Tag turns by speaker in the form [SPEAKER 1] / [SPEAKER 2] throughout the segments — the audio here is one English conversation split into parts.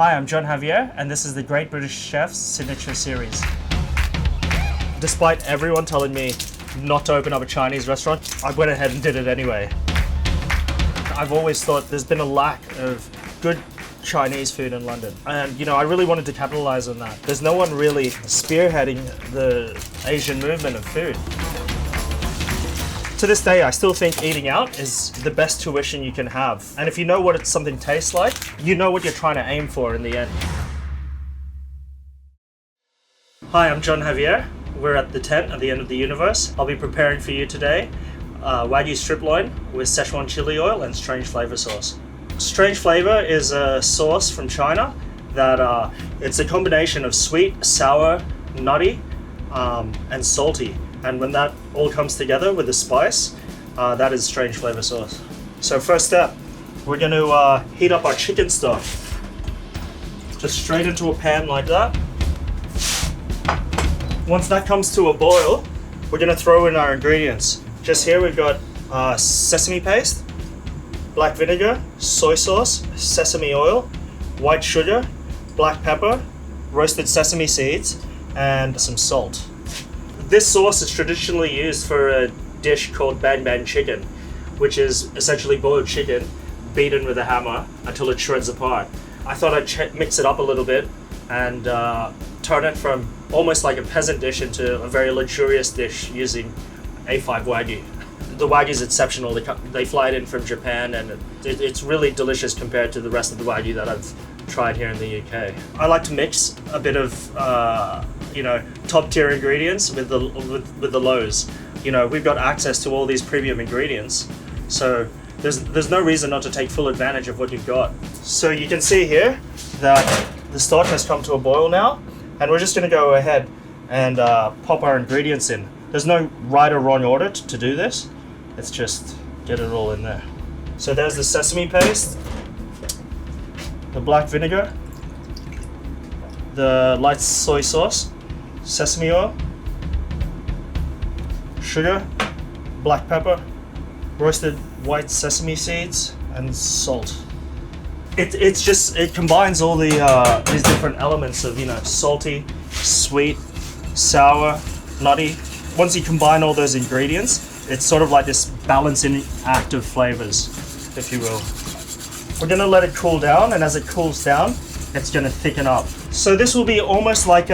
[SPEAKER 1] Hi, I'm John Javier, and this is the Great British Chef's Signature Series. Despite everyone telling me not to open up a Chinese restaurant, I went ahead and did it anyway. I've always thought there's been a lack of good Chinese food in London, and I really wanted to capitalize on that. There's no one really spearheading the Asian movement of food. To this day, I still think eating out is the best tuition you can have. And if you know what something tastes like, you know what you're trying to aim for in the end. Hi, I'm John Javier. We're at the tent at the end of the universe. I'll be preparing for you today wagyu striploin with Sichuan chili oil and strange flavor sauce. Strange flavor is a sauce from China that it's a combination of sweet, sour, nutty, and salty. And when that all comes together with the spice, that is strange flavor sauce. So first step, we're going to heat up our chicken stock. Just straight into a pan like that. Once that comes to a boil, we're going to throw in our ingredients. Just here we've got sesame paste, black vinegar, soy sauce, sesame oil, white sugar, black pepper, roasted sesame seeds, and some salt. This sauce is traditionally used for a dish called bang bang chicken, which is essentially boiled chicken beaten with a hammer until it shreds apart. I thought I'd mix it up a little bit and turn it from almost like a peasant dish into a very luxurious dish using A5 wagyu. The wagyu is exceptional. They fly it in from Japan, and it's really delicious compared to the rest of the wagyu that I've tried here in the UK. I like to mix a bit of top tier ingredients with the lows. We've got access to all these premium ingredients, so there's no reason not to take full advantage of what you've got. So you can see here that the stock has come to a boil now, and we're just going to go ahead and pop our ingredients in. There's no right or wrong order to do this. It's just get it all in there. So there's the sesame paste, the black vinegar, the light soy sauce, sesame oil, sugar, black pepper, roasted white sesame seeds, and salt. It combines all the these different elements of salty, sweet, sour, nutty. Once you combine all those ingredients, it's sort of like this balancing act of flavors, if you will. We're gonna let it cool down, and as it cools down, it's gonna thicken up. So this will be almost like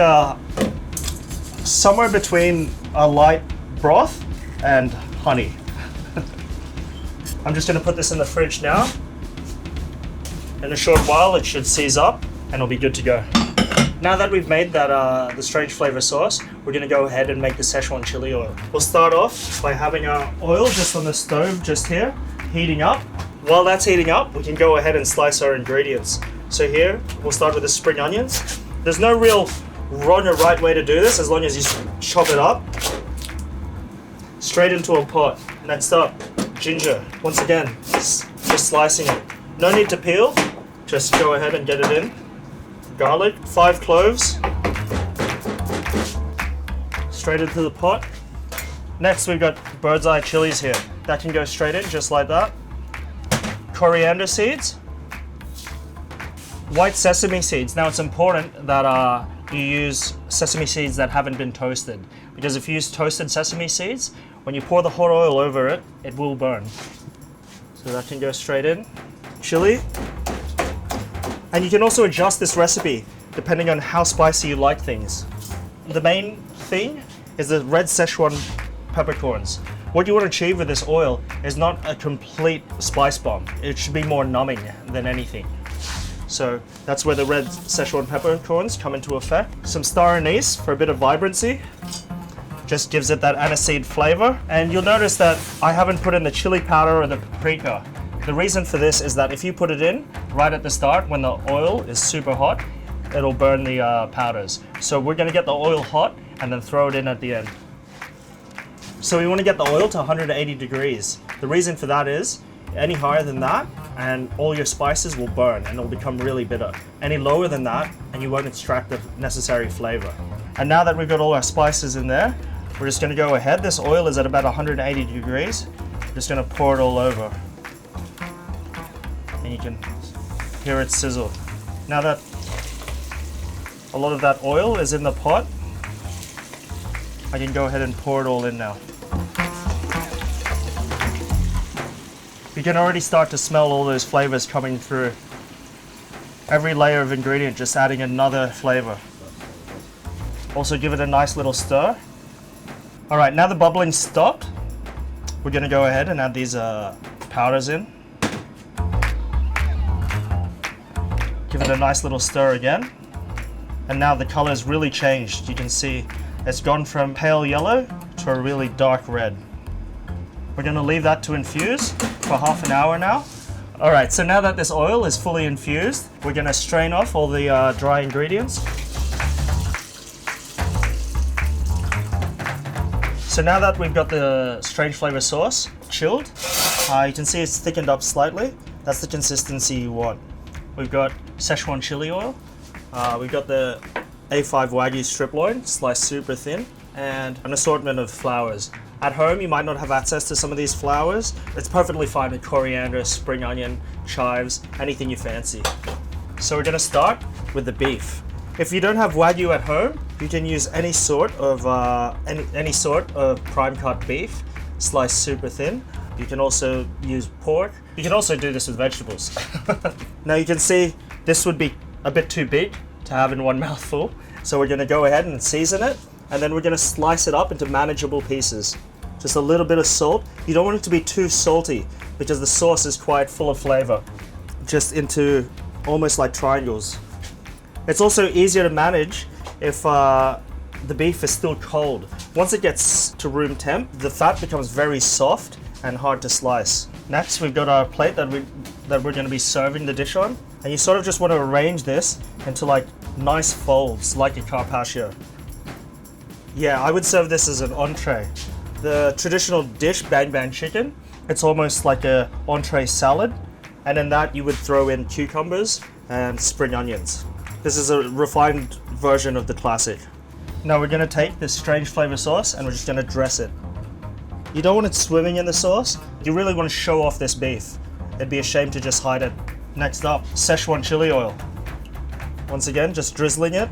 [SPEAKER 1] somewhere between a light broth and honey. I'm just gonna put this in the fridge now. In a short while, it should seize up, and it'll be good to go. Now that we've made that the strange flavor sauce, we're gonna go ahead and make the Sichuan chili oil. We'll start off by having our oil just on the stove just here, heating up. While that's heating up, we can go ahead and slice our ingredients. So here, we'll start with the spring onions. There's no real wrong or right way to do this as long as you chop it up. Straight into a pot. Next up, ginger. Once again, just slicing it. No need to peel, just go ahead and get it in. Garlic, 5 cloves. Straight into the pot. Next we've got bird's eye chilies here. That can go straight in, just like that. Coriander seeds. White sesame seeds. Now it's important that you use sesame seeds that haven't been toasted, because if you use toasted sesame seeds, when you pour the hot oil over it, it will burn. So that can go straight in. Chili. And you can also adjust this recipe depending on how spicy you like things. The main thing is the red Sichuan peppercorns. What you want to achieve with this oil is not a complete spice bomb. It should be more numbing than anything. So that's where the red Sichuan peppercorns come into effect. Some star anise for a bit of vibrancy. Just gives it that aniseed flavor. And you'll notice that I haven't put in the chili powder or the paprika. The reason for this is that if you put it in right at the start when the oil is super hot, it'll burn the powders. So we're gonna get the oil hot and then throw it in at the end. So we wanna get the oil to 180 degrees. The reason for that is, any higher than that and all your spices will burn and it'll become really bitter. Any lower than that and you won't extract the necessary flavor. And now that we've got all our spices in there, we're just gonna go ahead. This oil is at about 180 degrees. I'm just gonna pour it all over. And you can hear it sizzle. Now that A lot of that oil is in the pot. I can go ahead and pour it all in now. You can already start to smell all those flavors coming through. Every layer of ingredient just adding another flavor. Also give it a nice little stir. All right, now the bubbling stopped. We're gonna go ahead and add these powders in. Give it a nice little stir again. And now the color's really changed. You can see it's gone from pale yellow to a really dark red. We're gonna leave that to infuse for half an hour now. All right, so now that this oil is fully infused, we're gonna strain off all the dry ingredients. So now that we've got the strange flavor sauce chilled, you can see it's thickened up slightly. That's the consistency you want. We've got Sichuan chili oil. We've got the A5 wagyu striploin, sliced super thin, and an assortment of flours. At home, you might not have access to some of these flours. It's perfectly fine with coriander, spring onion, chives, anything you fancy. So we're gonna start with the beef. If you don't have wagyu at home, you can use any sort of prime cut beef, sliced super thin. You can also use pork. You can also do this with vegetables. Now you can see this would be a bit too big to have in one mouthful. So we're gonna go ahead and season it, and then we're gonna slice it up into manageable pieces. Just a little bit of salt. You don't want it to be too salty because the sauce is quite full of flavor. Just into almost like triangles. It's also easier to manage if the beef is still cold. Once it gets to room temp, the fat becomes very soft and hard to slice. Next, we've got our plate that we're going to be serving the dish on, and you sort of just want to arrange this into like nice folds, like a carpaccio. Yeah, I would serve this as an entree. The traditional dish, bang bang chicken, it's almost like a entree salad, and in that you would throw in cucumbers and spring onions. This is a refined version of the classic. Now we're going to take this strange flavor sauce and we're just going to dress it. You don't want it swimming in the sauce. You really want to show off this beef. It'd be a shame to just hide it. Next up, Sichuan chili oil. Once again, just drizzling it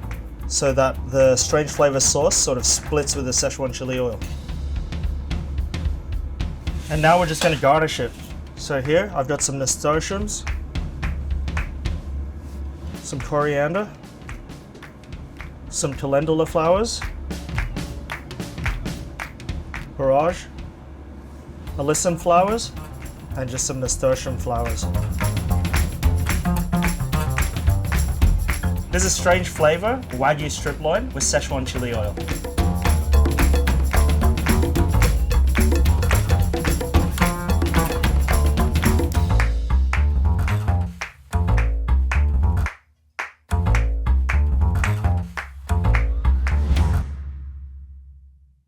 [SPEAKER 1] so that the strange flavor sauce sort of splits with the Sichuan chili oil. And now we're just going to garnish it. So here, I've got some nasturtiums, some coriander, some calendula flowers, borage, alyssum flowers, and just some nasturtium flowers. This is strange flavor wagyu strip loin with Sichuan chili oil.